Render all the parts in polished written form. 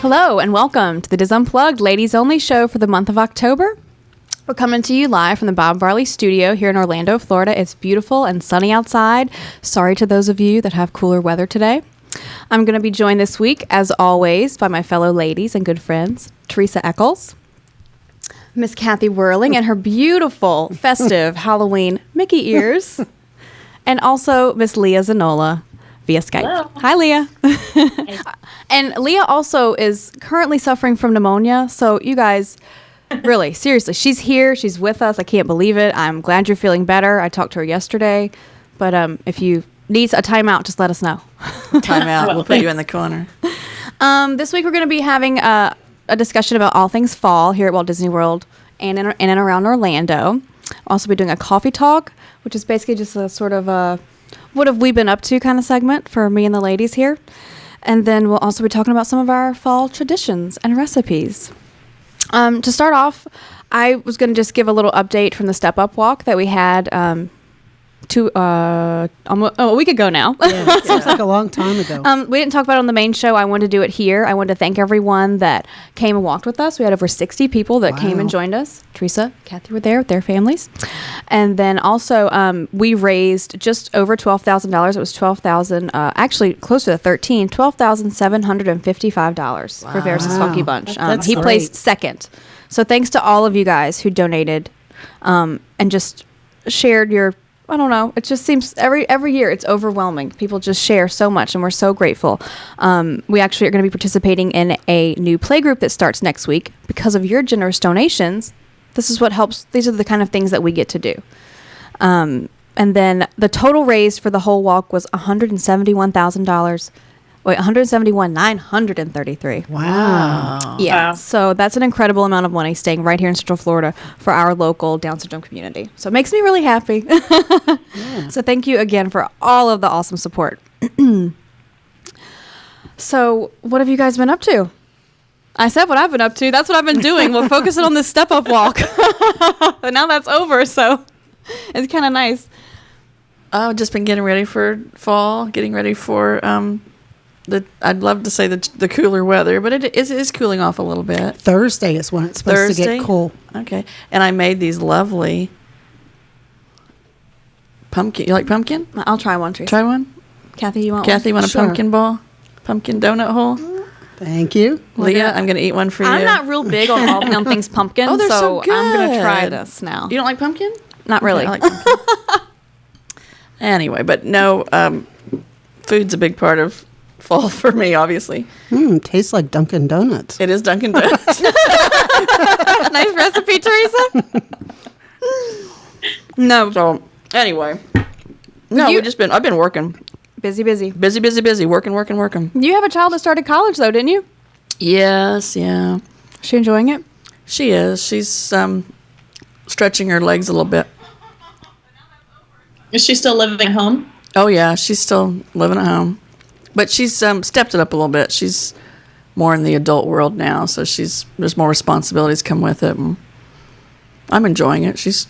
Hello and welcome to the Dis Unplugged Ladies Only show for the month of October. We're coming to you live from the Bob Varley studio here in Orlando, Florida. It's beautiful and sunny outside. Sorry to those of you that have cooler weather today. I'm going to be joined this week, as always, by my fellow ladies and good friends, Teresa Echols, Miss Kathy Werling, and her beautiful, festive Halloween Mickey ears, and also Miss Leah Zanolla via Skype. Hello. Hi, Leah. And Leah also is currently suffering from pneumonia, so you guys, really, seriously, she's here. She's with us. I can't believe it. I'm glad you're feeling better. I talked to her yesterday, but if you need a timeout, just let us know. Timeout. We'll put you in the corner. This week we're going to be having a discussion about all things fall here at Walt Disney World and in and around Orlando. We'll also be doing a coffee talk, which is basically just a sort of a what have we been up to kind of segment for me and the ladies here. And then we'll also be talking about some of our fall traditions and recipes. To start off, I was going to just give a little update from the Step Up Walk that we had a week ago now. Yeah, it seems like a long time ago. We didn't talk about it on the main show. I wanted to do it here. I wanted to thank everyone that came and walked with us. We had over 60 people that came and joined us. Teresa, Kathy were there with their families. And then also we raised just over $12,000. It was $12,000, actually closer to $13,755 for Ferris's Funky Bunch. He great. placed second. So thanks to all of you guys who donated and just shared your, I don't know. It just seems every year it's overwhelming. People just share so much, and we're so grateful. We actually are going to be participating in a new play group that starts next week because of your generous donations. This is what helps. These are the kind of things that we get to do. And then the total raised for the whole walk was $171,000. Wait, $171,933. Wow. Yeah, Wow. so that's an incredible amount of money staying right here in Central Florida for our local Down syndrome community. So it makes me really happy. Yeah. So thank you again for all of the awesome support. So what have you guys been up to? I said what I've been up to. That's what I've been doing. We're focusing on this Step Up Walk. But now that's over, so it's kind of nice. I've just been getting ready for fall, getting ready for I'd love to say the cooler weather, but it is cooling off a little bit. Thursday is when it's supposed to get cool. Okay. And I made these lovely pumpkin. You like pumpkin? I'll try one, Teresa. Try one? Kathy, you want Kathy, one? want a Sure. pumpkin ball? Pumpkin donut hole? Thank you. Leah, I'm going to eat one for you. I'm not real big on things pumpkin, Oh, they're so I'm going to try good. this now. You don't like pumpkin? Not really. Okay, I like pumpkin. Anyway, but no, food's a big part of fall for me, obviously. Tastes like Dunkin' Donuts. It is Dunkin' Donuts. Nice recipe, Teresa. No. So, anyway. No, I've been working. Busy. Busy, working. You have a child that started college, though, didn't you? Yes, yeah. Is she enjoying it? She is. She's stretching her legs a little bit. Is she still living at home? Oh, yeah, she's still living at home. But she's stepped it up a little bit. She's more in the adult world now, so there's more responsibilities come with it. And I'm enjoying it. She's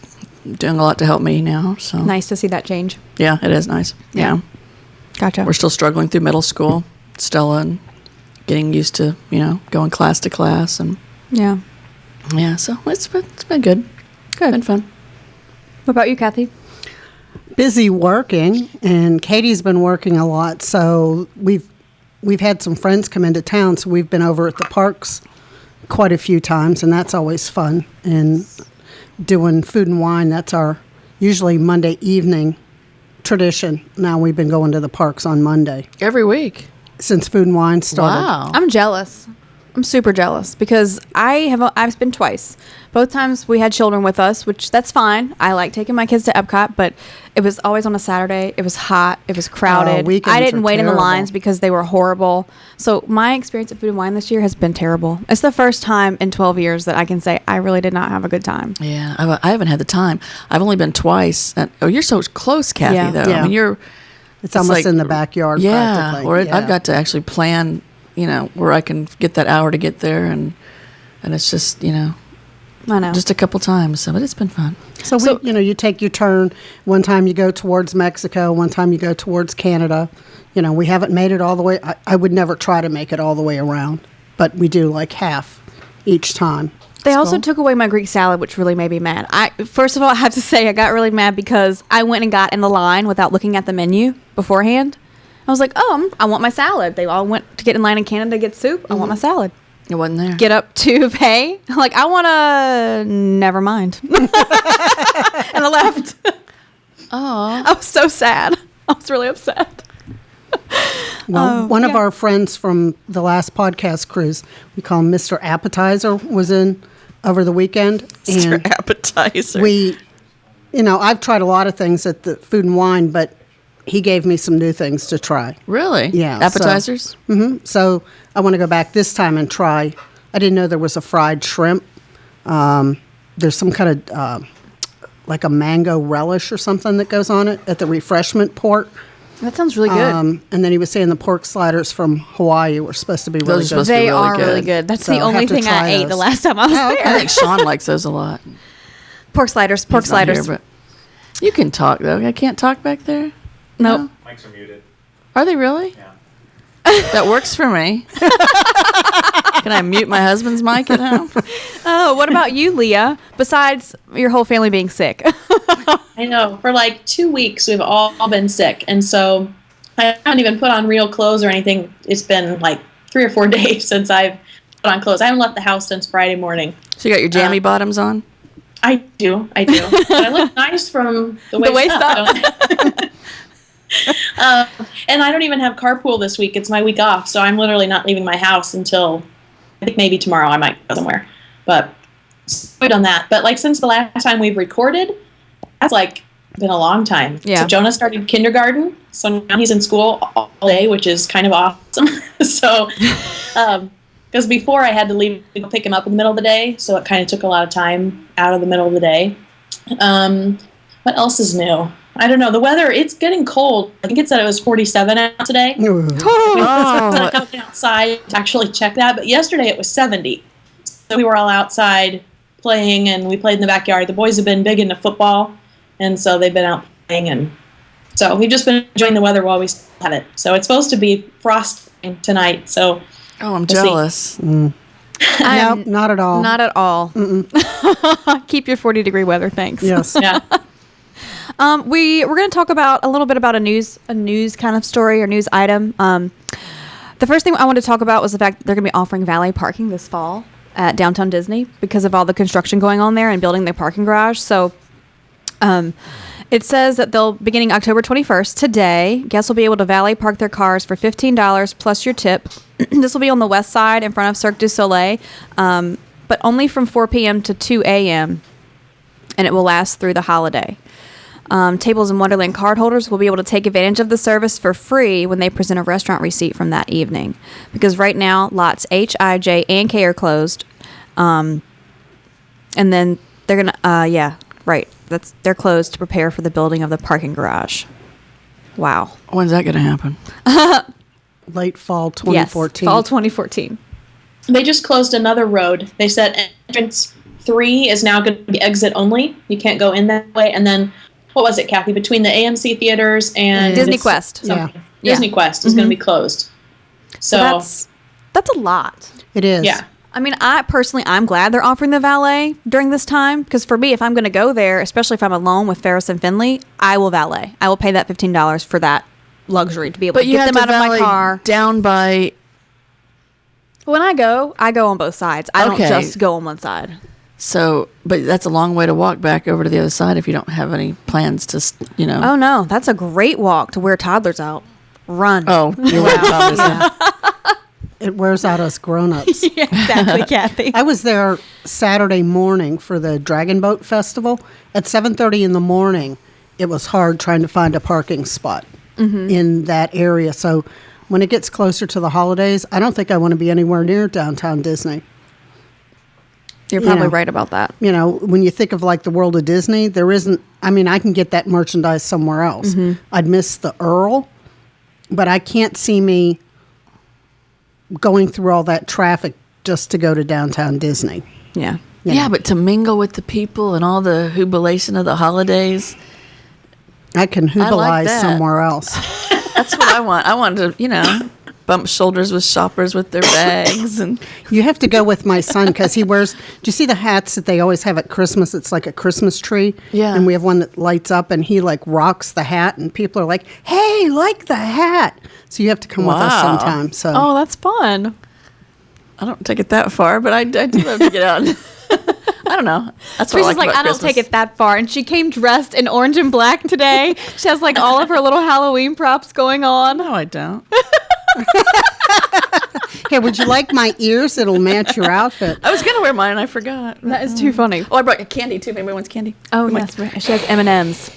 doing a lot to help me now. So Nice to see that change. Yeah, it is nice. Yeah. Gotcha. We're still struggling through middle school, Stella, and getting used to, going class to class. And Yeah. yeah, so it's been good. Good. Been fun. What about you, Kathy? Busy working, and Katie's been working a lot, so we've had some friends come into town, so we've been over at the parks quite a few times, and that's always fun. And doing food and wine, that's our usually Monday evening tradition. Now we've been going to the parks on Monday Every week. since food and wine started. Wow. I'm jealous. I'm super jealous because I've been twice. Both times we had children with us, which that's fine. I like taking my kids to Epcot, but it was always on a Saturday. It was hot. It was crowded. Weekends I didn't are wait in the terrible. lines because they were horrible. So my experience at Food and Wine this year has been terrible. It's the first time in 12 years that I can say I really did not have a good time. Yeah, I haven't had the time. I've only been twice. You're so close, Kathy, Yeah. though. Yeah. I mean, It's almost like- in the backyard yeah, practically. or Yeah. I've got to actually plan, where I can get that hour to get there, and it's just, I know. just a couple times. So, but it's been fun. So, you take your turn. One time you go towards Mexico, one time you go towards Canada. We haven't made it all the way. I would never try to make it all the way around. but we do like half each time. They also So- took away my Greek salad, which really made me mad. First of all, I have to say I got really mad because I went and got in the line without looking at the menu beforehand. I was like, I want my salad. They all went to get in line in Canada to get soup. I want my salad. It wasn't there. Get up to pay. Like, I want to... Never mind. And I left. Oh. I was so sad. I was really upset. Well, one of our friends from the last podcast cruise, we call him Mr. Appetizer, was in over the weekend. Mr. Appetizer. I've tried a lot of things at the Food and Wine, but he gave me some new things to try. Really? Yeah. Appetizers? So I want to go back this time and try. I didn't know there was a fried shrimp. There's some kind of like a mango relish or something that goes on it at the refreshment port. That sounds really good. And then he was saying the pork sliders from Hawaii were supposed to be really Those are good. supposed to be They really are good. really good. That's So the I'll only have to thing I try ate those. the last time I was I there. think Sean likes those a lot. Pork sliders. Pork He's not here, sliders. but you can talk, though. I can't talk back there? Nope. Mics are muted. Are they really? Yeah. That works for me. Can I mute my husband's mic at home? Oh, what about you, Leah? Besides your whole family being sick. I know. For like 2 weeks, we've all been sick. And so I haven't even put on real clothes or anything. It's been like 3 or 4 days since I've put on clothes. I haven't left the house since Friday morning. So you got your jammy bottoms on? I do. But I look nice from the waist, up. don't I? And I don't even have carpool this week. It's my week off. So I'm literally not leaving my house until I think maybe tomorrow I might go somewhere. But I've done that. But like since the last time we've recorded, that's like been a long time. Yeah. So Jonah started kindergarten. So now he's in school all day, which is kind of awesome. So, because before I had to leave to go pick him up in the middle of the day. So it kind of took a lot of time out of the middle of the day. What else is new? I don't know. The weather, it's getting cold. I think it said it was 47 out today. Ooh. Oh, I went outside to actually check that, but yesterday it was 70. So we were all outside playing, and we played in the backyard. The boys have been big into football, and so they've been out playing, and so we've just been enjoying the weather while we still have it. So it's supposed to be frosting tonight, so I'm see. jealous. Nope, not at all. Not at all. Keep your 40-degree weather, thanks. Yes. yeah. We're going to talk about a little bit about a news kind of story or news item. The first thing I wanted to talk about was the fact that they're going to be offering valet parking this fall at Downtown Disney because of all the construction going on there and building their parking garage. So it says that they'll, beginning October 21st, today, guests will be able to valet park their cars for $15 plus your tip. This will be on the west side in front of Cirque du Soleil, but only from 4 p.m. to 2 a.m., and it will last through the holiday. Tables and Wonderland cardholders will be able to take advantage of the service for free when they present a restaurant receipt from that evening. Because right now, lots H, I, J, and K are closed. And then they're going to, they're closed to prepare for the building of the parking garage. Wow. When's that going to happen? Late fall 2014. Yes, fall 2014. They just closed another road. They said entrance 3 is now going to be exit only. You can't go in that way. And then, what was it, Kathy? Between the AMC theaters and Disney Quest. Yeah. Disney Quest is going to be closed. So that's a lot. It is. yeah. I mean, I'm glad they're offering the valet during this time because for me, if I'm going to go there, especially if I'm alone with Ferris and Finley, I will valet. I will pay that $15 for that luxury to be able to get them out of my car. Down by. When I go on both sides. I don't Okay. just go on one side. So, but that's a long way to walk back over to the other side if you don't have any plans to, Oh no, that's a great walk to wear toddlers out. Run. Oh, you're right. Obviously. It wears out us grown-ups. Yeah, exactly, Kathy. I was there Saturday morning for the Dragon Boat Festival. At 7:30 in the morning, it was hard trying to find a parking spot in that area. So when it gets closer to the holidays, I don't think I want to be anywhere near Downtown Disney. You're probably Yeah. right about that. You know, when you think of like the World of Disney, there isn't, I mean, I can get that merchandise somewhere else. I'd miss the Earl, but I can't see me going through all that traffic just to go to Downtown Disney. Yeah. Yeah, but to mingle with the people and all the jubilation of the holidays, I can I like hoobalize that. somewhere else. that's what I want. I want to, bump shoulders with shoppers with their bags. And You have to go with my son because he wears. Do you see the hats that they always have at Christmas? It's like a Christmas tree. Yeah. And we have one that lights up, and he like rocks the hat, and people are like, "Hey, like the hat." So you have to come with us Wow. sometime. So Oh, that's fun. I don't take it that far, but I do love to get out. I don't know. That's what Teresa's I like like, about I don't Christmas. take it that far. And she came dressed in orange and black today. She has like all of her little Halloween props going on. No, I don't. Here, would you like my ears? It'll match your outfit. I was going to wear mine and I forgot. That is too funny. Oh, I brought candy too. If anybody wants candy. Oh, yes. Right. She has M&M's.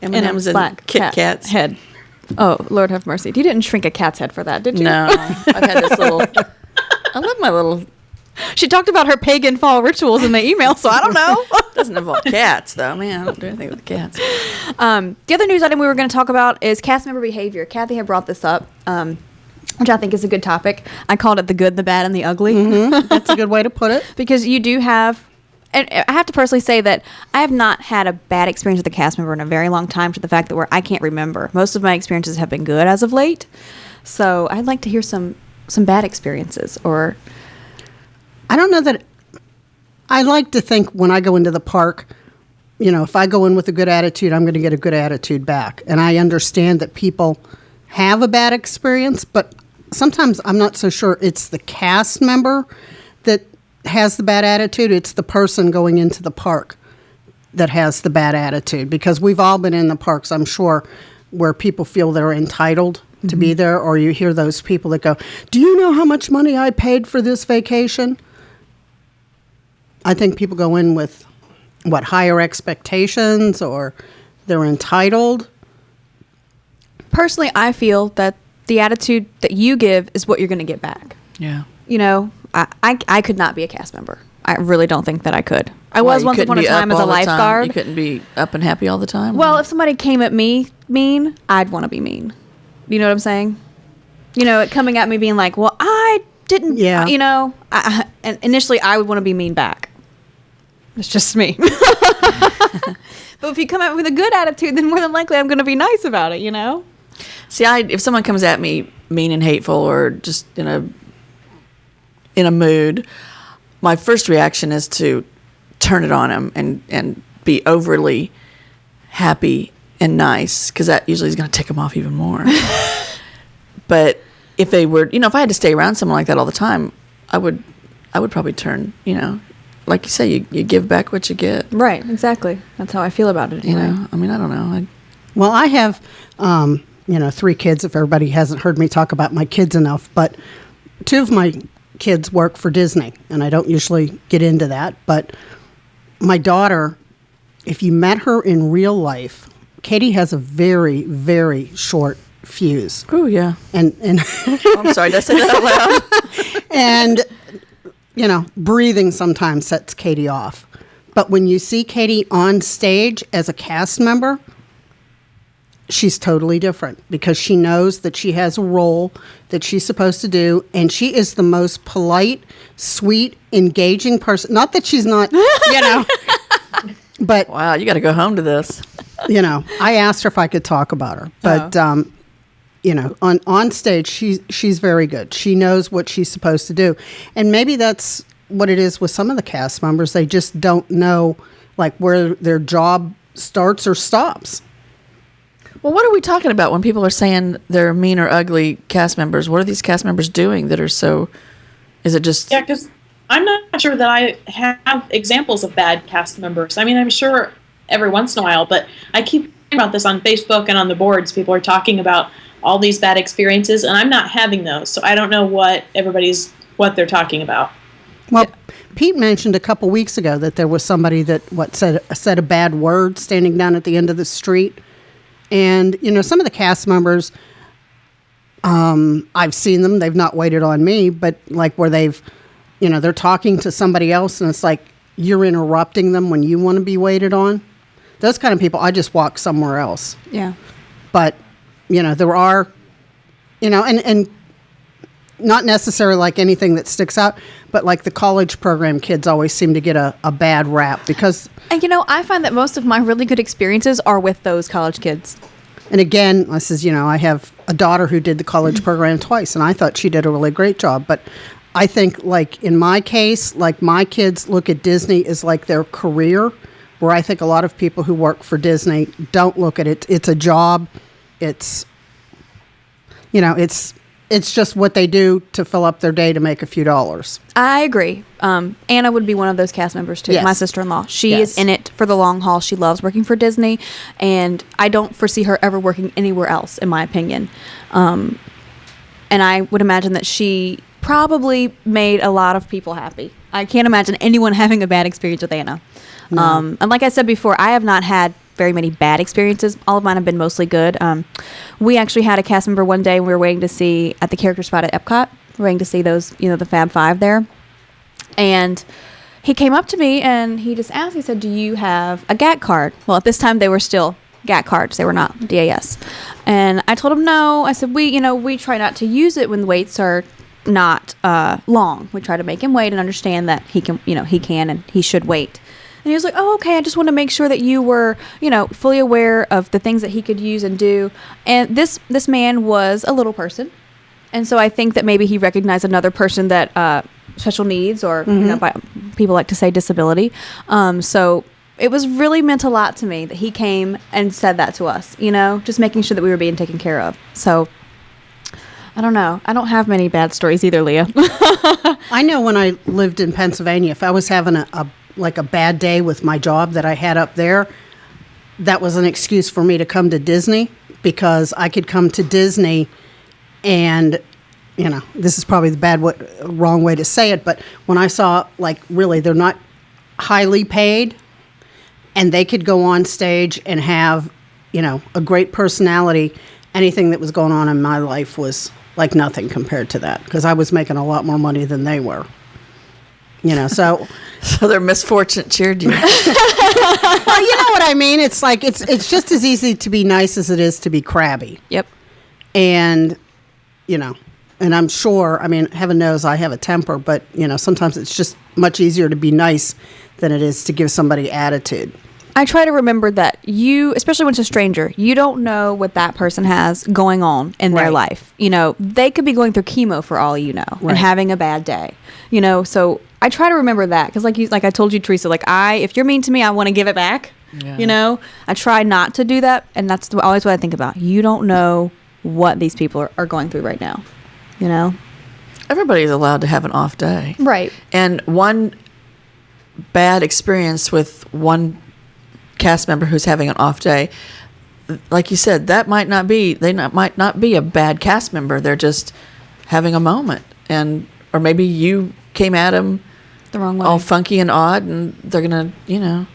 M&M's and black Kit cat Kats. head. Oh, Lord have mercy. You didn't shrink a cat's head for that, did you? No, I've had this little. I love my little. She talked about her pagan fall rituals in the email, so I don't know. Doesn't involve cats though. Man, I don't do anything with cats. The other news item we were going to talk about is cast member behavior. Kathy had brought this up, which I think is a good topic. I called it the good, the bad, and the ugly. That's a good way to put it. Because you do have, and I have to personally say that I have not had a bad experience with a cast member in a very long time, to the fact that where I can't remember. Most of my experiences have been good as of late. So I'd like to hear some bad experiences or... I don't know that. I like to think when I go into the park, if I go in with a good attitude, I'm going to get a good attitude back. And I understand that people have a bad experience, but sometimes I'm not so sure it's the cast member that has the bad attitude. It's the person going into the park that has the bad attitude, because we've all been in the parks, I'm sure, where people feel they're entitled to be there, or you hear those people that go, "Do you know how much money I paid for this vacation?" I think people go in with, higher expectations, or they're entitled. Personally, I feel that the attitude that you give is what you're going to get back. Yeah. I could not be a cast member. I really don't think that I could. I Why, was you once couldn't upon a be time up as a all the time? lifeguard. You couldn't be up and happy all the time? Well, if somebody came at me mean, I'd want to be mean. You know what I'm saying? It coming at me being like, well, I didn't, Yeah. and initially I would want to be mean back. It's just me. But if you come at me with a good attitude, then more than likely I'm going to be nice about it, See, if someone comes at me mean and hateful, or just in a mood, my first reaction is to turn it on them and be overly happy and nice, because that usually is going to tick them off even more. But if they were, if I had to stay around someone like that all the time, I would probably turn, like you say, you give back what you get. Right, exactly. That's how I feel about it. I mean, I don't know. Well, I have, 3 kids, if everybody hasn't heard me talk about my kids enough, but 2 of my kids work for Disney, and I don't usually get into that, but my daughter, if you met her in real life, Katie has a very, very short fuse. Oh, yeah. And I'm sorry, did I say that out loud? and, breathing sometimes sets Katie off. But when you see Katie on stage as a cast member, she's totally different, because she knows that she has a role that she's supposed to do, and she is the most polite, sweet, engaging person. Not that she's not, but Wow, you got to go home to this. I asked her if I could talk about her, but on stage she's very good. She knows what she's supposed to do, and maybe that's what it is with some of the cast members. They just don't know where their job starts or stops. Well, what are we talking about when people are saying they're mean or ugly cast members? What are these cast members doing that are so... Is it just... Yeah, because I'm not sure that I have examples of bad cast members. I mean, I'm sure every once in a while, but I keep hearing about this on Facebook and on the boards. People are talking about all these bad experiences, and I'm not having those, so I don't know what they're talking about. Well, Pete mentioned a couple weeks ago that there was somebody that said a bad word standing down at the end of the street. And, some of the cast members, I've seen them. They've not waited on me, but where they've, they're talking to somebody else, and it's like you're interrupting them when you want to be waited on. Those kind of people, I just walk somewhere else. Yeah. But, there are, and not necessarily anything that sticks out, but the college program kids always seem to get a bad rap because... And I find that most of my really good experiences are with those college kids. And again, I says, I have a daughter who did the college program twice, and I thought she did a really great job. But I think, like, in my case, like, my kids look at Disney as like their career, where I think a lot of people who work for Disney don't look at it. It's a job. It's, it's just what they do to fill up their day to make a few dollars. I agree. Anna would be one of those cast members too. Yes. My sister-in-law. She Yes. is in it for the long haul. She loves working for Disney, and I don't foresee her ever working anywhere else, in my opinion. And I would imagine that she probably made a lot of people happy. I can't imagine anyone having a bad experience with Anna. No. And like I said before, I have not had very many bad experiences. All of mine have been mostly good. We actually had a cast member one day we were waiting to see at the character spot at Epcot. We were waiting to see those, the Fab Five there. And he came up to me and he just asked, he said, "Do you have a GAT card?" Well, at this time they were still GAT cards. They were not DAS. And I told him no. I said, we try not to use it when the waits are not long. We try to make him wait and understand that he can and he should wait. And he was like, "Oh, okay. I just want to make sure that you were, fully aware of the things that he could use and do." And this man was a little person, and so I think that maybe he recognized another person that special needs, or by, people like to say disability. So it was really meant a lot to me that he came and said that to us. Just making sure that we were being taken care of. So I don't know. I don't have many bad stories either, Leah. I know when I lived in Pennsylvania, if I was having a bad day with my job that I had up there, that was an excuse for me to come to Disney, because I could come to Disney and, this is probably the wrong way to say it, but when I saw, like, really, they're not highly paid, and they could go on stage and have, a great personality, anything that was going on in my life was like nothing compared to that, because I was making a lot more money than they were. So their misfortune cheered you. well, you know what I mean? It's like, it's just as easy to be nice as it is to be crabby. Yep. And, and I'm sure, heaven knows I have a temper, but, sometimes it's just much easier to be nice than it is to give somebody attitude. I try to remember that especially when it's a stranger, you don't know what that person has going on in their life. They could be going through chemo for all you know, and having a bad day. So I try to remember that, because like I told you, Teresa, if you're mean to me, I want to give it back. Yeah. I try not to do that, and that's always what I think about. You don't know what these people are going through right now. Everybody's allowed to have an off day. Right. And one bad experience with one cast member who's having an off day, like you said, that might not be a bad cast member. They're just having a moment, or maybe you came at them the wrong way, all funky and odd, and they're gonna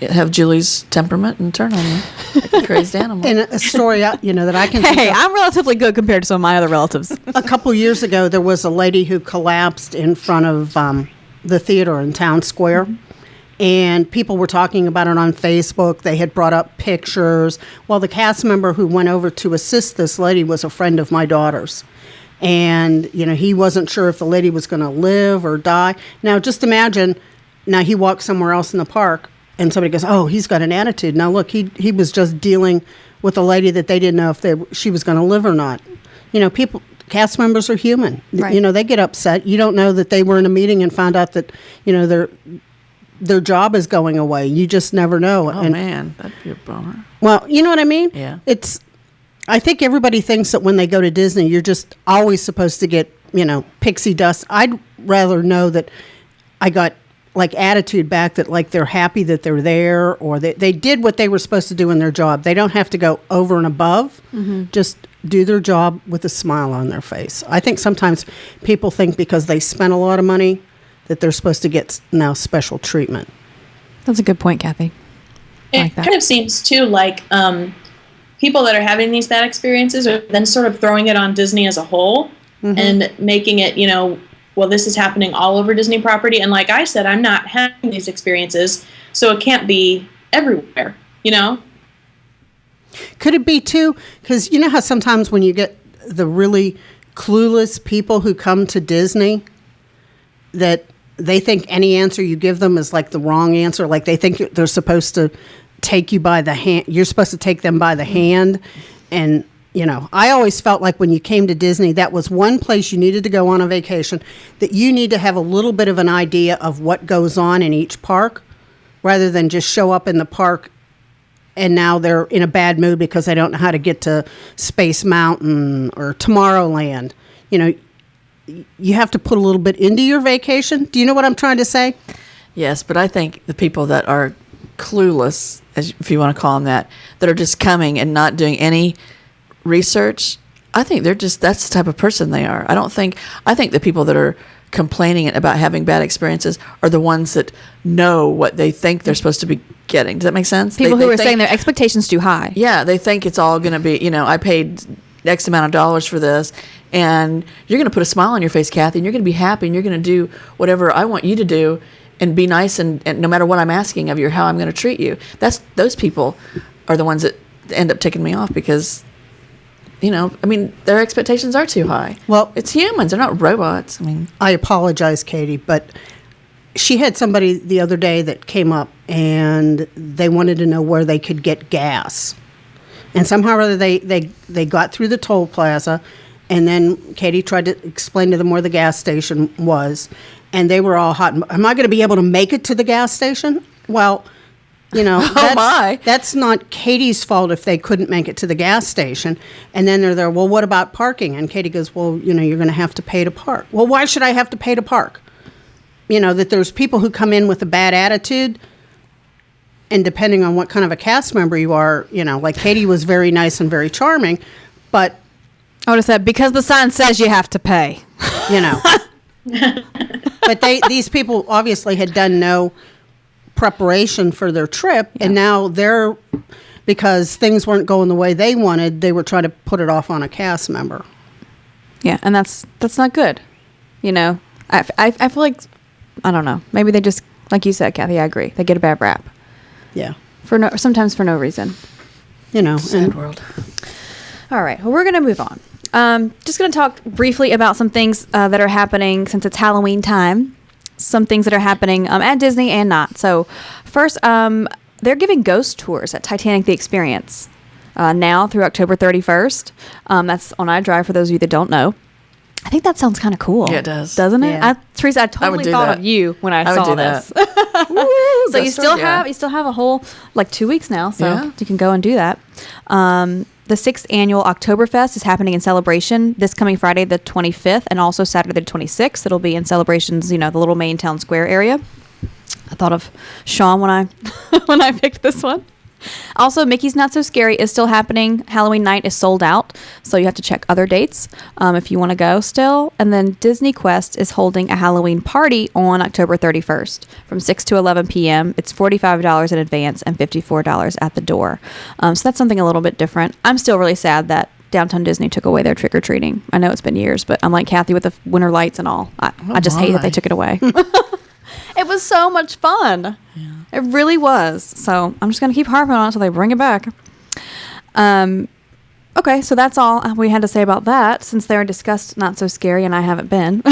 have Julie's temperament and turn on you like a crazy animal. And a story that I can Hey, I'm relatively good compared to some of my other relatives. A couple years ago, there was a lady who collapsed in front of the theater in Town Square. And people were talking about it on Facebook. They had brought up pictures. Well, the cast member who went over to assist this lady was a friend of my daughter's. And, he wasn't sure if the lady was going to live or die. Now, just imagine, he walks somewhere else in the park, and somebody goes, "Oh, he's got an attitude." Now, look, he was just dealing with a lady that they didn't know if she was going to live or not. Cast members are human. Right. They get upset. You don't know that they were in a meeting and found out that, their job is going away. You just never know. Oh, man, that'd be a bummer. Well, you know what I mean? Yeah. I think everybody thinks that when they go to Disney, you're just always supposed to get, pixie dust. I'd rather know that I got, attitude back, that, they're happy that they're there, or they did what they were supposed to do in their job. They don't have to go over and above. Mm-hmm. Just do their job with a smile on their face. I think sometimes people think because they spent a lot of money that they're supposed to get now special treatment. That's a good point, Kathy. It kind of seems, too, like people that are having these bad experiences are then sort of throwing it on Disney as a whole, and making it, well, this is happening all over Disney property. And like I said, I'm not having these experiences, so it can't be everywhere, Could it be, too, because you know how sometimes when you get the really clueless people who come to Disney, that they think any answer you give them is the wrong answer, they think they're supposed to take you by the hand. You're supposed to take them by the hand. And, I always felt like when you came to Disney, that was one place you needed to go on a vacation, that you need to have a little bit of an idea of what goes on in each park, rather than just show up in the park and now they're in a bad mood because they don't know how to get to Space Mountain or Tomorrowland. You have to put a little bit into your vacation. Do you know what I'm trying to say? Yes, but I think the people that are clueless, if you want to call them that are just coming and not doing any research, I think that's the type of person they are. I think the people that are complaining about having bad experiences are the ones that know what they think they're supposed to be getting. Does that make sense? People who are saying their expectations too high. Yeah, they think it's all going to be, I paid X amount of dollars for this, and you're going to put a smile on your face, Kathy, and you're going to be happy, and you're going to do whatever I want you to do and be nice, and no matter what I'm asking of you or how I'm going to treat you. Those people are the ones that end up ticking me off because, their expectations are too high. Well, it's humans. They're not robots. I apologize, Katie, but she had somebody the other day that came up, and they wanted to know where they could get gas. And somehow or other, they got through the toll plaza, and then Katie tried to explain to them where the gas station was, and they were all hot. Am I going to be able to make it to the gas station? Well, that's not Katie's fault if they couldn't make it to the gas station. And then they're there, well, what about parking? And Katie goes, well, you're going to have to pay to park. Well, why should I have to pay to park? That there's people who come in with a bad attitude, and depending on what kind of a cast member you are, like Katie was very nice and very charming, but I would have said, because the sign says you have to pay. But these people obviously had done no preparation for their trip, and now because things weren't going the way they wanted, they were trying to put it off on a cast member. Yeah, and that's not good. I feel like, I don't know, maybe they just, like you said, Kathy, I agree, they get a bad rap. Yeah. Sometimes for no reason. Sad world. All right, well, we're going to move on. Just going to talk briefly about some things that are happening since it's Halloween time. Some things that are happening at Disney and not. So first, they're giving ghost tours at Titanic The Experience now through October 31st. That's on iDrive for those of you that don't know. I think that sounds kind of cool. Yeah, it does. Doesn't it? Yeah. Teresa, I totally thought of you when I saw this. So you still have a whole 2 weeks now, so you can go and do that. The 6th annual Oktoberfest is happening in Celebration this coming Friday the 25th and also Saturday the 26th. It'll be in Celebration's, the little main town square area. I thought of Sean when I when I picked this one. Also, Mickey's Not So Scary is still happening. Halloween night is sold out, so you have to check other dates if you want to go still. And then Disney Quest is holding a Halloween party on October 31st from 6 to 11 p.m. It's $45 in advance and $54 at the door. So that's something a little bit different. I'm still really sad that Downtown Disney took away their trick-or-treating. I know it's been years, but I'm like Kathy with the winter lights and all. I just hate that they took it away. It was so much fun. Yeah. It really was. So I'm just going to keep harping on it until they bring it back. Okay, so that's all we had to say about that since they're discussed Not So Scary and I haven't been.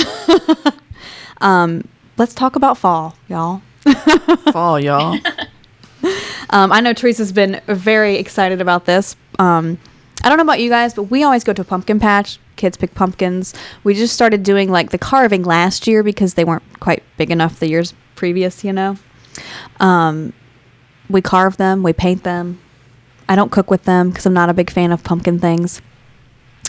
Let's talk about fall, y'all. Fall, y'all. I know Teresa's been very excited about this. I don't know about you guys, but we always go to a pumpkin patch. Kids pick pumpkins. We just started doing the carving last year because they weren't quite big enough the years previous, We carve them, we paint them. I don't cook with them because I'm not a big fan of pumpkin things.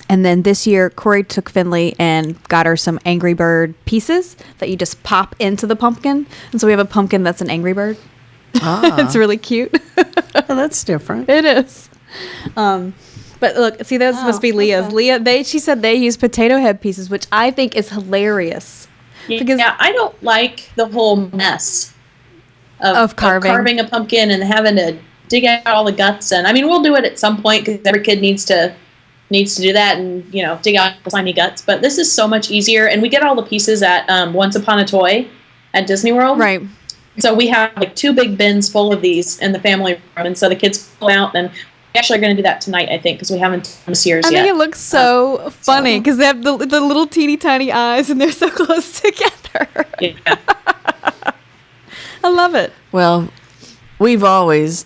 And then this year, Corey took Finley and got her some Angry Bird pieces that you just pop into the pumpkin. And so we have a pumpkin that's an Angry Bird. It's really cute. Oh, that's different. It is. But look, see, those must be Leah's. Okay. Leah, she said they use potato head pieces, which I think is hilarious. Yeah, I don't like the whole mess of carving a pumpkin and having to dig out all the guts. And we'll do it at some point because every kid needs to do that and dig out the slimy guts. But this is so much easier, and we get all the pieces at Once Upon a Toy at Disney World. Right. So we have 2 big bins full of these in the family room, and so the kids pull out and. We actually are going to do that tonight, I think, because we haven't done this year's yet. I think it looks so funny because they have the little teeny tiny eyes and they're so close together. Yeah. I love it. Well, we've always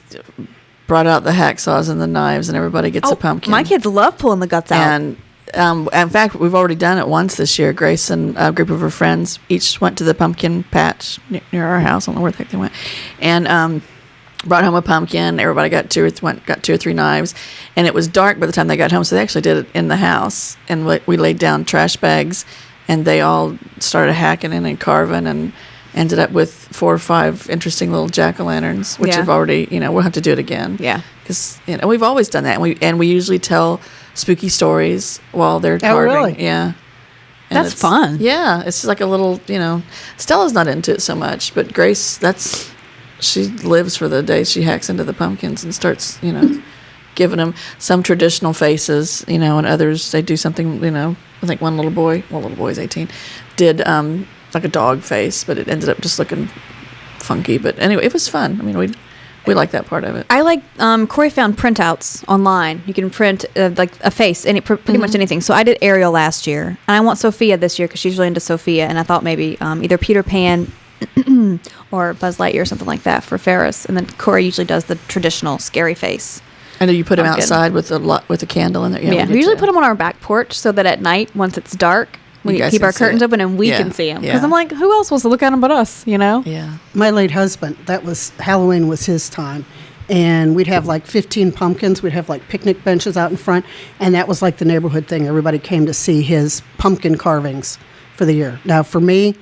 brought out the hacksaws and the knives, and everybody gets a pumpkin. My kids love pulling the guts out. And in fact, we've already done it once this year. Grace and a group of her friends each went to the pumpkin patch near our house. I don't know where the heck they went, and brought home a pumpkin. Everybody got two or three knives, and it was dark by the time they got home. So they actually did it in the house, and we laid down trash bags, and they all started hacking in and carving, and ended up with 4 or 5 interesting little jack-o'-lanterns, which have already, we'll have to do it again. Yeah, because we've always done that, and we usually tell spooky stories while they're carving. Oh, really? Yeah. And that's fun. Yeah, it's like a little, Stella's not into it so much, but Grace, she lives for the day she hacks into the pumpkins and starts, giving them some traditional faces, and others, they do something, I think one little boy's 18, did like a dog face, but it ended up just looking funky. But anyway, it was fun. I mean, we like that part of it. I like, Corey found printouts online. You can print like a face, pretty much anything. So I did Ariel last year, and I want Sophia this year because she's really into Sophia, and I thought maybe either Peter Pan or Buzz Lightyear or something like that for Ferris. And then Corey usually does the traditional scary face. I know you put them outside with a candle in there. Yeah, we usually put them on our back porch so that at night, once it's dark, we keep our curtains open and we can see them. Because I'm like, who else wants to look at them but us, Yeah. My late husband, Halloween was his time. And we'd have like 15 pumpkins. We'd have like picnic benches out in front. And that was like the neighborhood thing. Everybody came to see his pumpkin carvings for the year. Now, for me,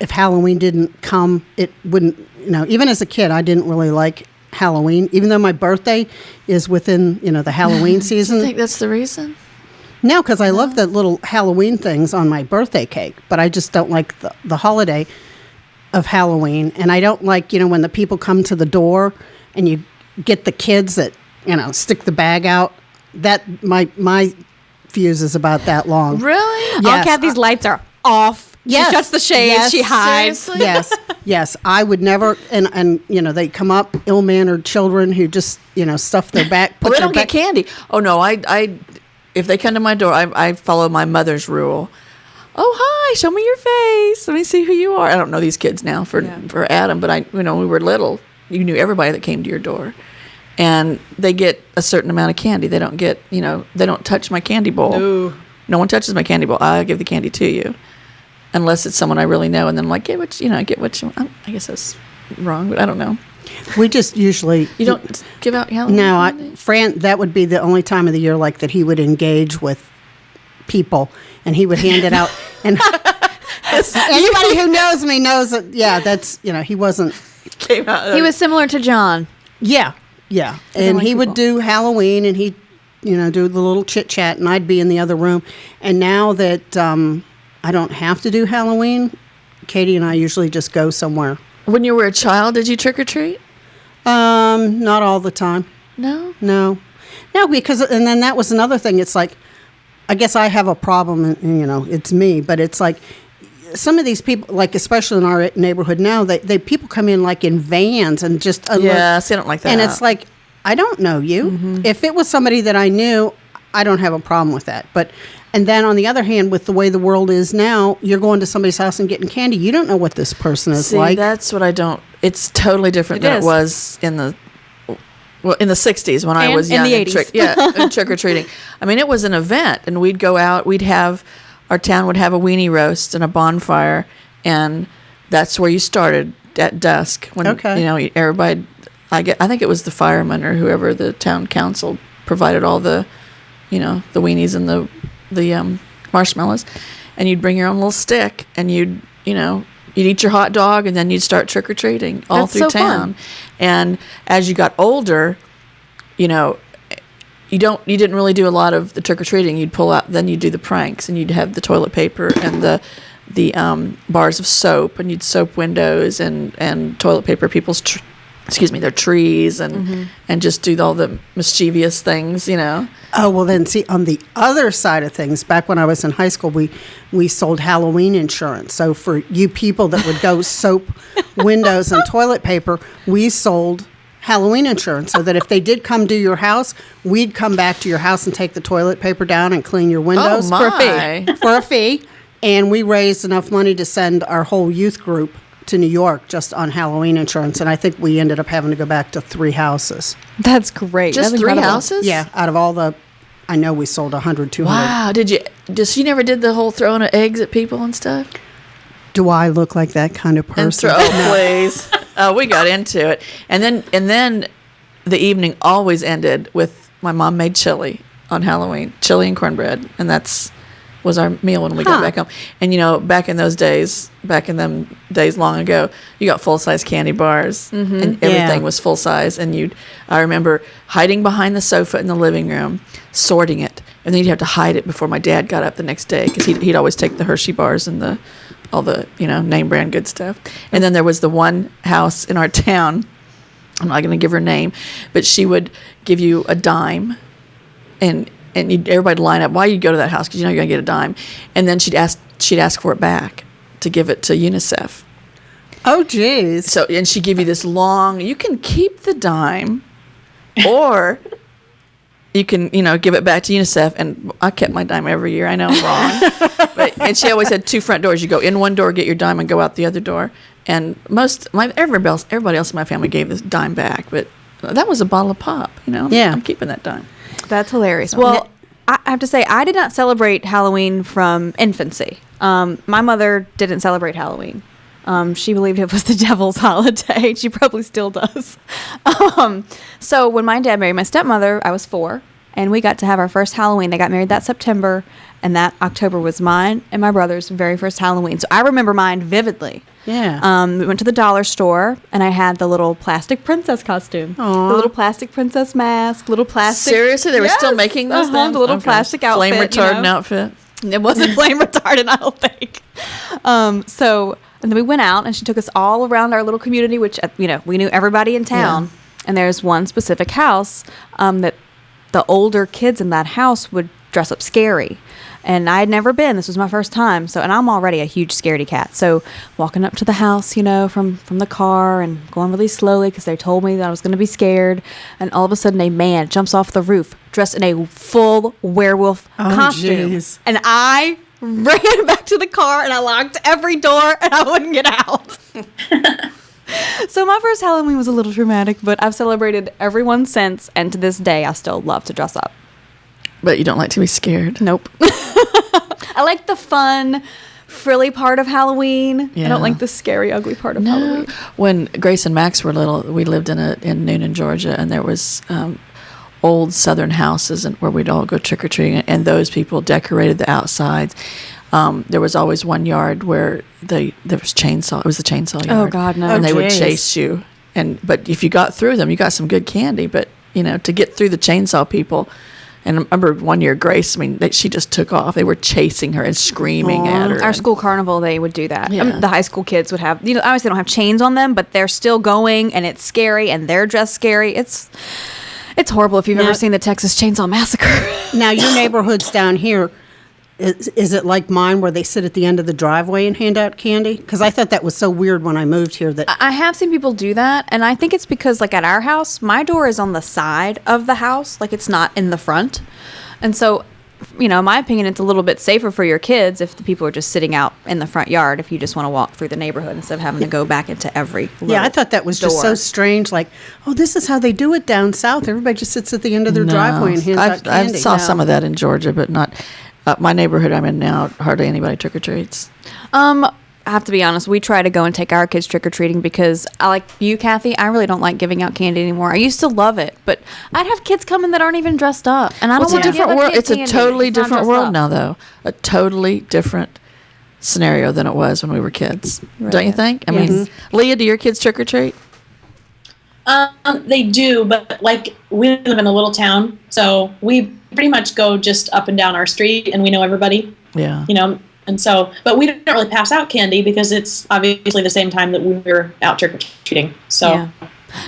if Halloween didn't come, it wouldn't, even as a kid, I didn't really like Halloween, even though my birthday is within, the Halloween season. Do you think that's the reason? No, because I love the little Halloween things on my birthday cake, but I just don't like the holiday of Halloween. And I don't like, when the people come to the door and you get the kids that, stick the bag out. That, my fuse is about that long. Really? Yes. Kathy's lights are off. Yes. She shuts the shades. Yes. She hides. Seriously? Yes. I would never, and they come up, ill-mannered children who just, stuff their back. Well, they don't get candy. Oh, no, if they come to my door, I follow my mother's rule. Oh, hi, show me your face. Let me see who you are. I don't know these kids now for Adam, but when we were little, you knew everybody that came to your door. And they get a certain amount of candy. They don't get, they don't touch my candy bowl. No one touches my candy bowl. I give the candy to you. Unless it's someone I really know. And then I'm like, get what you want. I guess that's wrong, but I don't know. We just usually... You don't give out Halloween No, that would be the only time of the year like that he would engage with people, and he would hand it out. And anybody who knows me knows that, that's, he wasn't... He was similar to John. Yeah. And he would do Halloween, and he'd, do the little chit-chat, and I'd be in the other room. And now that I don't have to do Halloween, Katie and I usually just go somewhere. When you were a child, did you trick or treat? Not all the time. No, because, and then that was another thing. It's like, I guess I have a problem, and, it's me, but it's like some of these people, like especially in our neighborhood now, they people come in like in vans and just see, I don't like that. And it's like, I don't know you. Mm-hmm. If it was somebody that I knew, I don't have a problem with that. And then on the other hand, with the way the world is now, you're going to somebody's house and getting candy. You don't know what this person is like. That's what I don't. It's totally different than it was in the 60s when I was young. In the 80s. Trick or treating. I mean, it was an event, and we'd go out. Our town would have a weenie roast and a bonfire, and that's where you started at dusk. When everybody, I think it was the firemen or whoever, the town council provided all the, the weenies and the marshmallows, and you'd bring your own little stick, and you'd eat your hot dog, and then you'd start trick or treating all through town. Fun. And as you got older, you didn't really do a lot of the trick or treating. You'd pull out, then you'd do the pranks, and you'd have the toilet paper and the bars of soap, and you'd soap windows and toilet paper people's their trees, and just do all the mischievous things, Oh, well then, see, on the other side of things, back when I was in high school, we sold Halloween insurance. So for you people that would go soap windows and toilet paper, we sold Halloween insurance so that if they did come to your house, we'd come back to your house and take the toilet paper down and clean your windows for a fee. And we raised enough money to send our whole youth group to New York just on Halloween insurance, and I think we ended up having to go back to 3 houses. That's great. Just That's 3 incredible. houses? Yeah, out of all the, I know we sold 100, 200. Wow. She never did the whole throwing of eggs at people and stuff? Do I look like that kind of person? Please. Oh, we got into it. And then the evening always ended with my mom made chili on Halloween, chili and cornbread, and was our meal when we got back home. And back in them days long ago, you got full-size candy bars, and everything was full-size. And I remember hiding behind the sofa in the living room, sorting it, and then you'd have to hide it before my dad got up the next day, because he'd always take the Hershey bars and all the name brand good stuff. And then there was the one house in our town, I'm not going to give her name, but she would give you a dime, and everybody line up. Why you go to that house? Because you're going to get a dime. And then she'd ask for it back to give it to UNICEF. Oh, geez. So, and she'd give you this long, you can keep the dime, or you can, give it back to UNICEF. And I kept my dime every year. I know I'm wrong. And she always had 2 front doors. You go in one door, get your dime, and go out the other door. And everybody else in my family gave this dime back. But that was a bottle of pop, Yeah. I'm keeping that dime. That's hilarious. Well, I have to say, I did not celebrate Halloween from infancy. My mother didn't celebrate Halloween. She believed it was the devil's holiday. She probably still does. So when my dad married my stepmother, I was 4, and we got to have our first Halloween. They got married that September, and that October was mine and my brother's very first Halloween. So I remember mine vividly. Yeah. We went to the dollar store, and I had the little plastic princess costume. Aw. The little plastic princess mask, little plastic. Seriously? They were still making those then? The little Okay. plastic outfit. Flame retardant outfit? It wasn't flame retardant, I don't think. And then we went out, and she took us all around our little community, which, we knew everybody in town. Yeah. And there's one specific house that the older kids in that house would dress up scary. And I had never been. This was my first time. And I'm already a huge scaredy cat. So walking up to the house, from the car and going really slowly because they told me that I was going to be scared. And all of a sudden, a man jumps off the roof dressed in a full werewolf costume. Geez. And I ran back to the car, and I locked every door, and I wouldn't get out. So my first Halloween was a little traumatic, but I've celebrated every one since. And to this day, I still love to dress up. But you don't like to be scared. Nope. I like the fun, frilly part of Halloween. Yeah. I don't like the scary, ugly part of Halloween. When Grace and Max were little, we lived in Noonan, Georgia, and there was old Southern houses where we'd all go trick or treating, and those people decorated the outsides. There was always one yard where there was chainsaw. It was the chainsaw yard. Oh God, no! And they would geez. chase you, but if you got through them, you got some good candy. But to get through the chainsaw people. And I remember one year, Grace, she just took off. They were chasing her and screaming at her. Our school carnival, they would do that. Yeah. The high school kids would have, obviously they don't have chains on them, but they're still going, and it's scary, and they're dressed scary. It's horrible if you've ever seen the Texas Chainsaw Massacre. Now, your neighborhoods down here, is it like mine where they sit at the end of the driveway and hand out candy? Because I thought that was so weird when I moved here. That I have seen people do that, and I think it's because, at our house, my door is on the side of the house, it's not in the front. And so, in my opinion, it's a little bit safer for your kids if the people are just sitting out in the front yard, if you just want to walk through the neighborhood instead of having to go back into every Yeah, I thought that was just so strange. This is how they do it down south. Everybody just sits at the end of their driveway and hands out candy. I saw some of that in Georgia, but not my neighborhood I'm in now. Hardly anybody trick or treats. I have to be honest, we try to go and take our kids trick-or-treating because I like you, Kathy, I really don't like giving out candy anymore. I used to love it, but I'd have kids come in that aren't even dressed up, and I don't want to give a kid It's a candy totally that's not different dressed world up. now, though. A totally different scenario than it was when we were kids. Right. Don't you think? I mean, Leah, do your kids trick-or-treat? They do, but we live in a little town, so we pretty much go just up and down our street, and we know everybody. Yeah. And so, but we don't really pass out candy because it's obviously the same time that we were out trick-or-treating. So, Yeah.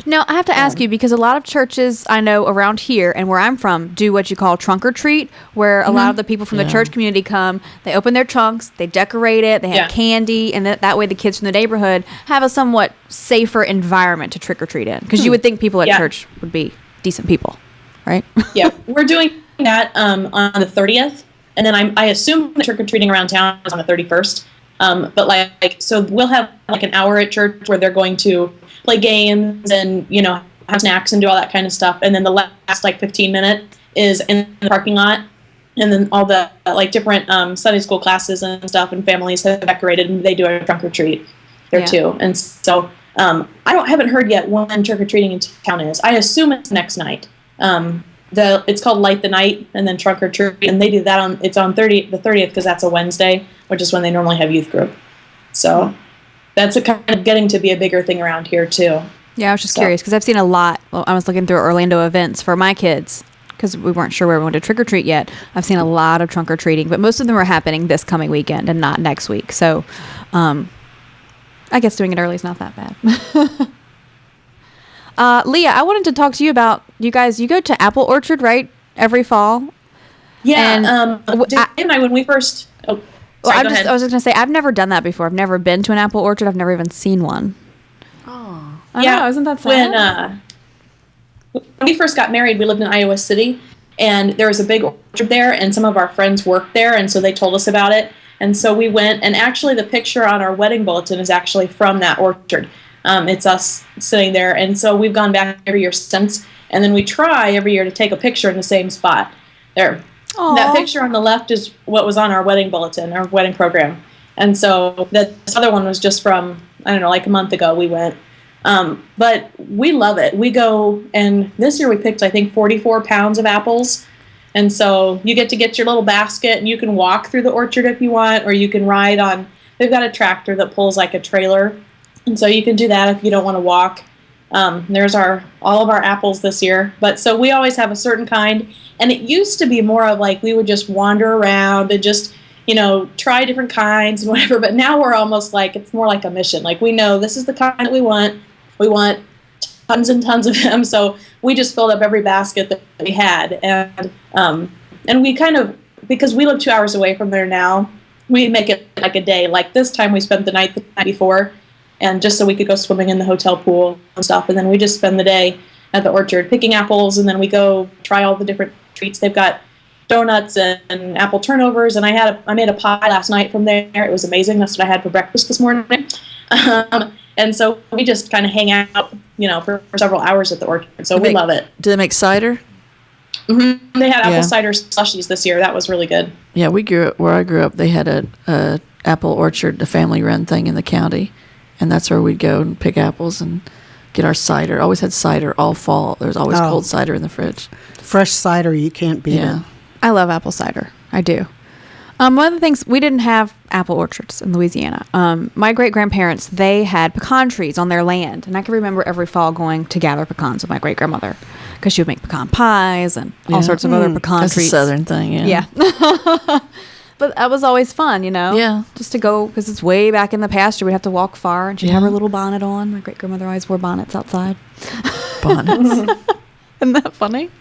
Now, I have to ask you, because a lot of churches I know around here and where I'm from do what you call trunk or treat, where a lot of the people from the church community come, they open their trunks, they decorate it, they have candy, and that way the kids from the neighborhood have a somewhat safer environment to trick or treat in. Because you would think people at church would be decent people, right? yeah, we're doing that on the 30th. And then I assume the trick-or-treating around town is on the 31st. But so we'll have like an hour at church where they're going to play games and, have snacks and do all that kind of stuff. And then the last like 15 minutes is in the parking lot. And then all the like different Sunday school classes and stuff and families have decorated and they do a trunk or treat there too. And so haven't heard yet when trick or treating in town is. I assume it's next night. It's called Light the Night and then Trunk or Treat, and they do that on the 30th because that's a Wednesday, which is when they normally have youth group. So that's a kind of getting to be a bigger thing around here too. Yeah, I was just curious because I've seen a lot. Well, I was looking through Orlando events for my kids because we weren't sure where we wanted to trick or treat yet. I've seen a lot of trunk or treating, but most of them are happening this coming weekend and not next week. So I guess doing it early is not that bad. Leah, I wanted to talk to you about you guys. You go to Apple Orchard, right? Every fall. Yeah. And when we first. Oh, sorry, I was just gonna say I've never done that before. I've never been to an apple orchard. I've never even seen one. Oh. Yeah, isn't that sad? When we first got married, we lived in Iowa City, and there was a big orchard there, and some of our friends worked there, and so they told us about it. And so we went, and actually the picture on our wedding bulletin is actually from that orchard. It's us sitting there, and so we've gone back every year since, and then we try every year to take a picture in the same spot. There. Aww. That picture on the left is what was on our wedding bulletin, our wedding program. And so this other one was just from, I don't know, like a month ago we went. But we love it. We go, and this year we picked, I think, 44 pounds of apples. And so you get to get your little basket, and you can walk through the orchard if you want, or you can ride on, they've got a tractor that pulls like a trailer. And so you can do that if you don't want to walk. There's all of our apples this year. But so we always have a certain kind. And it used to be more of like we would just wander around and just, try different kinds and whatever. But now we're almost like, it's more like a mission. Like we know this is the kind that we want. We want tons and tons of them. So we just filled up every basket that we had. And we kind of, because we live 2 hours away from there now, we make it like a day. Like this time we spent the night before, and just so we could go swimming in the hotel pool and stuff. And then we just spend the day at the orchard picking apples, and then we go try all the different treats. They've got donuts and apple turnovers, and I made a pie last night from there. It was amazing. That's what I had for breakfast this morning. And so we just kind of hang out, for several hours at the orchard. So we love it. Do they make cider? Mm-hmm. They had apple cider slushies this year. That was really good. Yeah, where I grew up, they had a apple orchard, a family-run thing in the county, and that's where we'd go and pick apples and get our cider. Always had cider all fall. There was always cold cider in the fridge. Fresh cider, you can't beat it. I love apple cider. I do. One of the things, we didn't have apple orchards in Louisiana. My great-grandparents, they had pecan trees on their land. And I can remember every fall going to gather pecans with my great-grandmother because she would make pecan pies and all sorts of other pecan That's treats. That's a southern thing, Yeah. But that was always fun, Yeah. Just to go, because it's way back in the pasture. We'd have to walk far, and she'd have her little bonnet on. My great-grandmother always wore bonnets outside. Bonnets. Isn't that funny?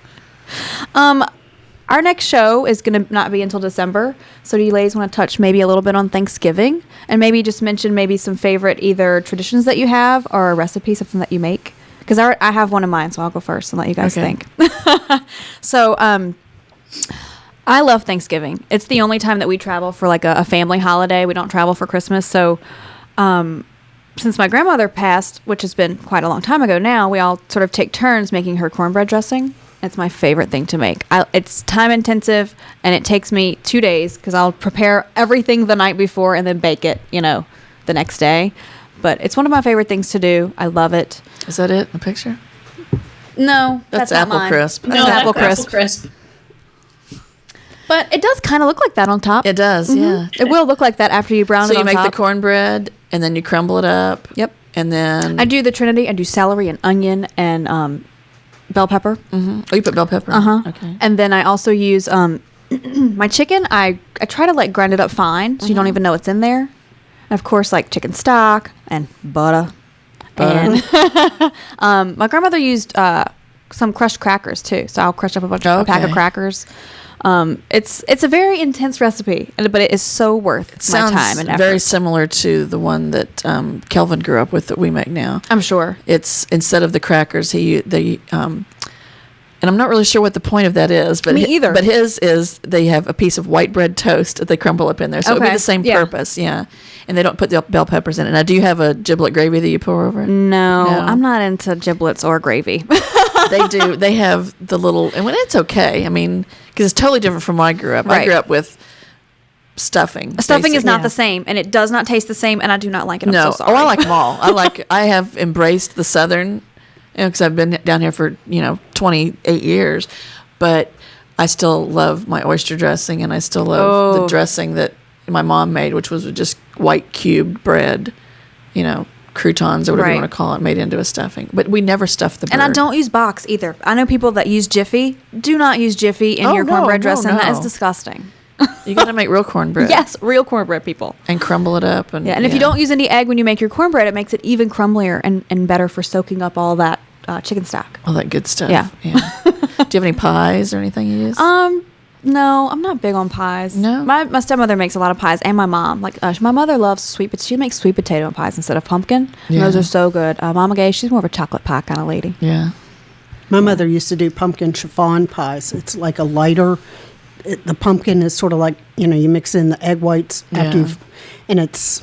Our next show is going to not be until December. So do you ladies want to touch maybe a little bit on Thanksgiving and maybe just mention maybe some favorite either traditions that you have or a recipe, something that you make? Because I have one in mind, so I'll go first and let you guys think. So I love Thanksgiving. It's the only time that we travel for like a family holiday. We don't travel for Christmas. So since my grandmother passed, which has been quite a long time ago now, we all sort of take turns making her cornbread dressing. It's my favorite thing to make. It's time intensive, and it takes me 2 days because I'll prepare everything the night before and then bake it, the next day. But it's one of my favorite things to do. I love it. Is that it? The picture? No, that's not apple mine. crisp. That's apple crisp. But it does kind of look like that on top. It does, yeah. It will look like that after you brown it on top. So you make the cornbread, and then you crumble it up. Yep. And then... I do the Trinity. I do celery and onion and bell pepper. Mm-hmm. Oh, you put bell pepper? Uh-huh. Okay. And then I also use my chicken. I try to try to it up fine so you don't even know it's in there. And of course, chicken stock and butter. And my grandmother used some crushed crackers too. So I'll crush up a pack of crackers. It's a very intense recipe, but it is so worth my time and effort. Very similar to the one that Kelvin grew up with that we make now. I'm sure. It's instead of the crackers, and And I'm not really sure what the point of that is, but Me either. But his is they have a piece of white bread toast that they crumble up in there, so it'd be Okay. the same Yeah. purpose, yeah. And they don't put the bell peppers in it. Now, do you have a giblet gravy that you pour over it? No, No. I'm not into giblets or gravy. They do. They have the little, and when it's okay. I mean, because it's totally different from when I grew up. I Right. grew up with stuffing. Stuffing is not Yeah. the same, and it does not taste the same, and I do not like it. I'm No, so sorry. I like them all. I have embraced the Southern, because I've been down here for 28 years, but I still love my oyster dressing, and I still love the dressing that my mom made, which was just white cubed bread, croutons or whatever you Right. want to call it, made into a stuffing. But we never stuff the bird. And I don't use box either. I know people that use Jiffy. Do not use Jiffy in Oh, your no, cornbread no, dressing. That is no. disgusting. You got to make real cornbread. Yes, real cornbread people. And crumble it up. And Yeah, and if you don't use any egg when you make your cornbread, it makes it even crumblier and better for soaking up all that chicken stock. all that good stuff. Yeah. Do you have any pies or anything you use? No, I'm not big on pies. No? My stepmother makes a lot of pies, and my mom. My mother loves she makes sweet potato pies instead of pumpkin. And those Yeah. are so good. Mama Gay, she's more of a chocolate pie kind of lady. Yeah. My mother used to do pumpkin chiffon pies. It's like a lighter. The pumpkin is sort of like you mix in the egg whites after Yeah. and it's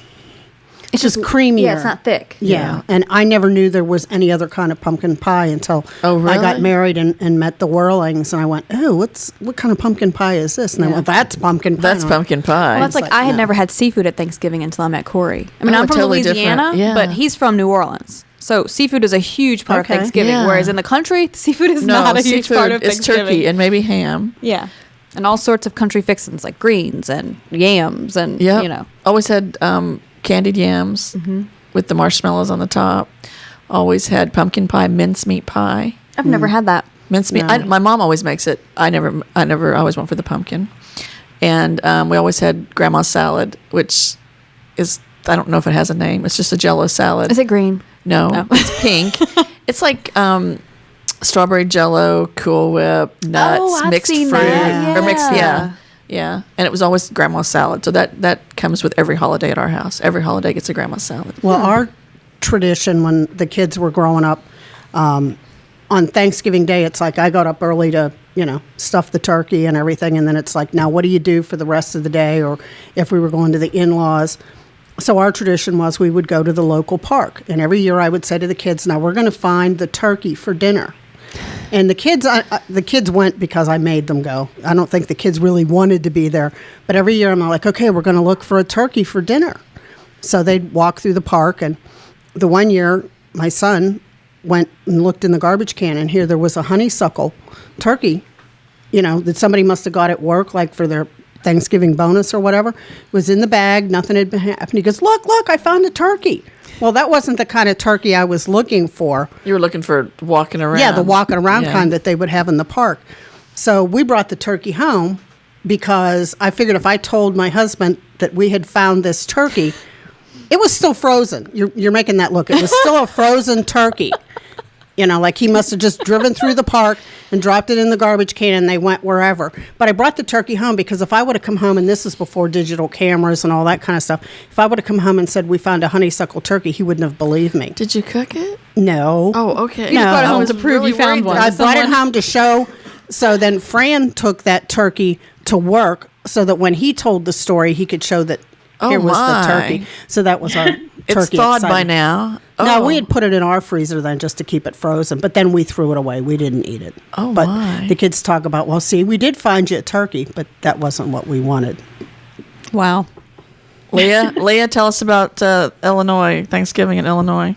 just creamier. Yeah, it's not thick. Yeah, and I never knew there was any other kind of pumpkin pie until Oh, I got really? married and met the Werlings, and I went, "Oh, what kind of pumpkin pie is this?" And I Yeah. went, "That's pumpkin pie." That's And I went, pumpkin pie. Well, that's like like, I had no. never had seafood at Thanksgiving until I met Corey. I mean, Oh, I'm from totally different. Louisiana, Yeah. but he's from New Orleans. So seafood is a huge part Okay. of Thanksgiving, Yeah. whereas in the country, seafood is no, not a huge seafood part of is Thanksgiving. turkey and maybe ham. Yeah. And all sorts of country fixins like greens and yams and, Yeah. Always had candied yams with the marshmallows on the top. Always had pumpkin pie, mincemeat pie. I've never had that. Mincemeat. No. My mom always makes it. I always went for the pumpkin. And we always had grandma's salad, which is, I don't know if it has a name. It's just a Jell-O salad. Is it green? No, No. it's pink. It's like strawberry Jell-O, Cool Whip, nuts, Oh, I've mixed seen fruit, that. or mixed. Yeah. Yeah. And it was always grandma's salad. So that comes with every holiday at our house. Every holiday gets a grandma's salad. Well, our tradition when the kids were growing up, on Thanksgiving Day, it's like I got up early to, stuff the turkey and everything. And then it's like, now what do you do for the rest of the day? Or if we were going to the in-laws. So our tradition was we would go to the local park. And every year I would say to the kids, now we're going to find the turkey for dinner. And the kids went because I made them go. I don't think the kids really wanted to be there. But every year I'm like, okay, we're going to look for a turkey for dinner. So they'd walk through the park. And the one year, my son went and looked in the garbage can, and here there was a honeysuckle turkey, that somebody must have got at work, like for their Thanksgiving bonus or whatever. It was in the bag. Nothing had been happened. He goes, look, I found a turkey. Well, that wasn't the kind of turkey I was looking for. You were looking for walking around. Yeah, the walking around Yeah. kind that they would have in the park. So we brought the turkey home because I figured if I told my husband that we had found this turkey, it was still frozen. You're making that look. It was still a frozen turkey. Like he must have just driven through the park and dropped it in the garbage can and they went wherever. But I brought the turkey home because if I would have come home, and this is before digital cameras and all that kind of stuff, if I would have come home and said we found a honeysuckle turkey, he wouldn't have believed me. Did you cook it? No. Oh, okay. You just brought it home I was to prove you found worried one. that- I brought it home to show. So then Fran took that turkey to work so that when he told the story, he could show that Oh, here was my. the turkey. So that was our turkey. It's thawed by excitement. now. No, Oh. we had put it in our freezer then just to keep it frozen, but then we threw it away. We didn't eat it. Oh, but my. the kids talk about, well, see, we did find you a turkey, but that wasn't what we wanted. Wow. Leah, tell us about Illinois, Thanksgiving in Illinois.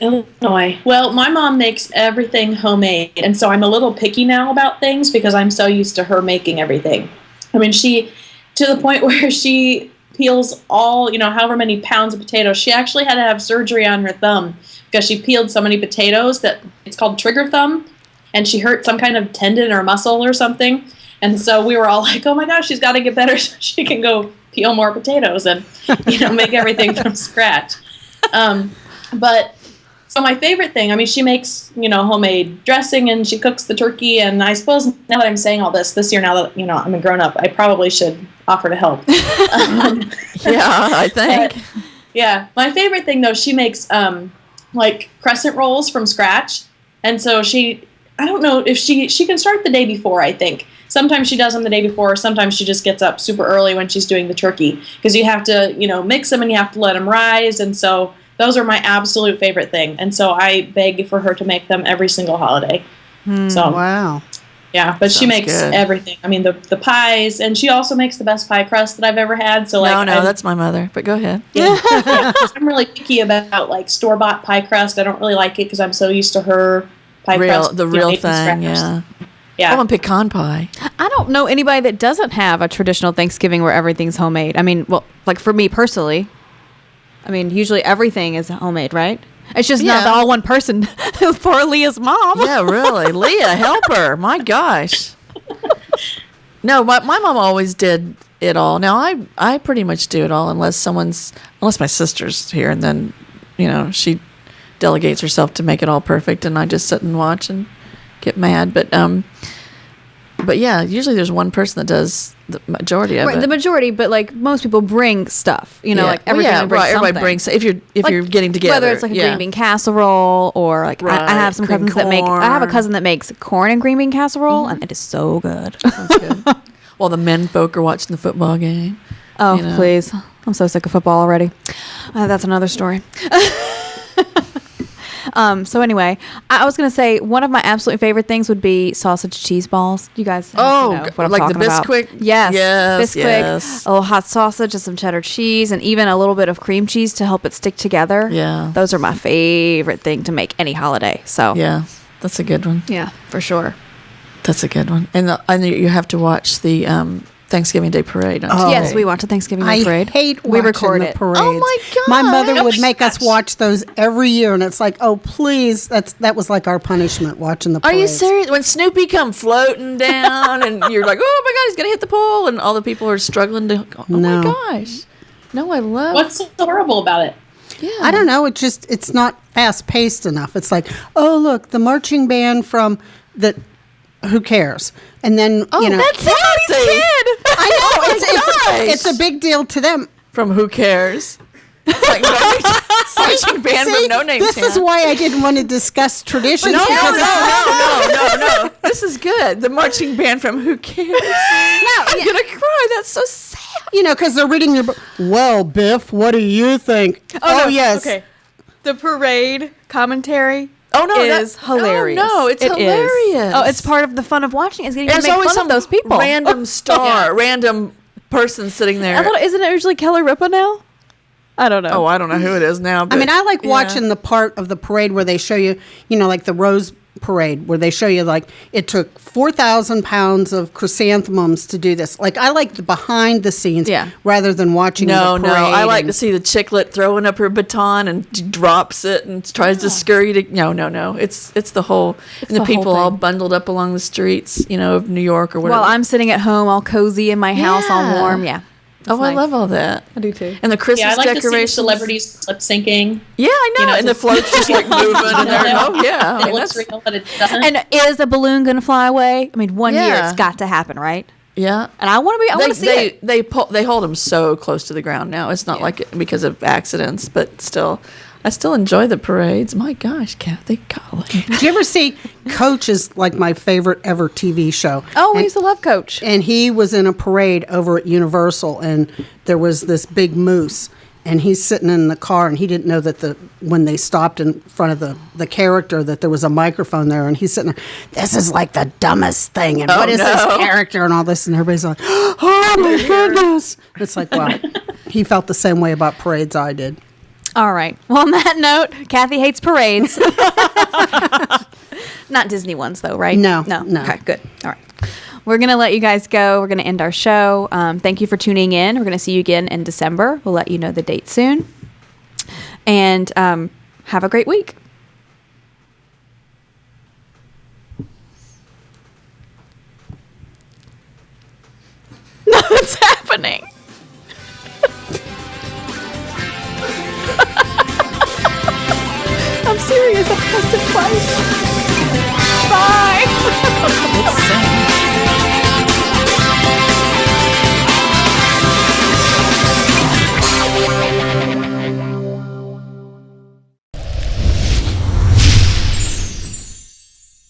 Illinois. Well, my mom makes everything homemade, and so I'm a little picky now about things because I'm so used to her making everything. I mean, she, to the point where she peels all, however many pounds of potatoes. She actually had to have surgery on her thumb because she peeled so many potatoes that it's called trigger thumb, and she hurt some kind of tendon or muscle or something. And so we were all like, oh my gosh, she's got to get better so she can go peel more potatoes and, make everything from scratch. But so my favorite thing, I mean, she makes, homemade dressing and she cooks the turkey. And I suppose now that I'm saying all this year, now that, I'm a grown up, I probably should offer to help. Yeah, I think. Yeah. My favorite thing, though, she makes like crescent rolls from scratch. And so she I don't know if she can start the day before, I think. Sometimes she does them the day before. Sometimes she just gets up super early when she's doing the turkey, because you have to, mix them and you have to let them rise. And so those are my absolute favorite thing. And so I beg for her to make them every single holiday. So Wow. yeah, but she makes everything. I mean, the pies, and she also makes the best pie crust that I've ever had. So no, that's my mother. But go ahead. Yeah, I'm really picky about like store-bought pie crust. I don't really like it because I'm so used to her pie crust. The real thing, yeah. Yeah. Oh, and pecan pie. I don't know anybody that doesn't have a traditional Thanksgiving where everything's homemade. I mean, well, like for me personally, I mean, usually everything is homemade, right? It's just not all one person. Poor Leah's mom. Yeah, really. Leah, help her. My gosh. No, my mom always did it all. Now, I pretty much do it all unless my sister's here, and then, she delegates herself to make it all perfect, and I just sit and watch and get mad. But yeah, usually there's one person that does the majority of it. The majority, but like most people bring stuff, like everybody brings something. Everybody brings, if you're getting together. Whether it's like a green bean casserole or like I have some cousins that make, I have a cousin that makes corn and green bean casserole, and it is so good. Sounds good. While the men folk are watching the football game. Oh, please. I'm so sick of football already. That's another story. So anyway, I was going to say one of my absolute favorite things would be sausage cheese balls. You guys know what I'm like talking the Bisquick? about. Yes. Bisquick, yes. a little hot sausage and some cheddar cheese and even a little bit of cream cheese to help it stick together. Yeah. Those are my favorite thing to make any holiday. So yeah, that's a good one. Yeah, for sure. That's a good one. And you have to watch the Thanksgiving Day parade on TV. Yes, we watch the Thanksgiving Day parade. I hate we watching record the it. parades. Oh my gosh. My mother would make us watch those every year, and it's like, oh please, that was like our punishment, watching the parades. Are you serious? When Snoopy come floating down, and you're like, oh my God, he's gonna hit the pole, and all the people are struggling to. Oh No. my gosh! No, I love. What's so horrible about it? Yeah. I don't know. It's not fast paced enough. It's like, oh look, the marching band from that. Who cares? And then Oh, That's somebody's kid. I know gosh. it's a big deal to them. From Who Cares? It's like marching band See, from No Name this is Town. why I didn't want to discuss traditions. No, because no. This is good. The marching band from Who Cares? I'm gonna cry. That's so sad. because they're reading your book. Well, Biff, what do you think? no. Yes. Okay. The parade commentary. Oh no, is hilarious. Oh no, it's It is. hilarious. Oh, it's part of the fun of watching. Is getting There's to make always fun some of those people. random star, random person sitting there. I thought, isn't it usually Keller Ripa now? I don't know. Oh, I don't know who it is now. But, I mean, I like yeah. watching the part of the parade where they show you, like the Rose Parade, where they show you like it took 4,000 pounds of chrysanthemums to do this. Like I like the behind the scenes, rather than watching No, the parade. I like to see the chicklet throwing up her baton and drops it and tries to scurry to. No. It's the whole and the the people whole all thing. bundled up along the streets, of New York or whatever. While I'm sitting at home all cozy in my house, all Yeah. warm. Yeah. I nice. love all that. I do too. And the Christmas Yeah, I like to see decorations. celebrities lip syncing. Yeah, I know. And the just- float's just like moving and they're oh yeah. I It mean, looks that's- real, but it doesn't. And is the balloon going to fly away? I mean, one year Yeah. it's got to happen, right? yeah. And I want to see it. They hold them so close to the ground now. It's not like it, because of accidents, but still, I still enjoy the parades. My gosh, Kathy, golly. Did you ever see Coach is like my favorite ever TV show? Oh, we used to love Coach. And he was in a parade over at Universal, and there was this big moose, and he's sitting in the car, and he didn't know that when they stopped in front of the character that there was a microphone there, and he's sitting there, this is like the dumbest thing, and what is this character and all this, and everybody's like, oh my goodness. It's like, wow. He felt the same way about parades I did. All right. Well, on that note, Kathy hates parades. Not Disney ones, though, right? No. Okay, good. All right. We're going to let you guys go. We're going to end our show. Thank you for tuning in. We're going to see you again in December. We'll let you know the date soon. And have a great week. What's happening? I'm serious. I pressed it twice.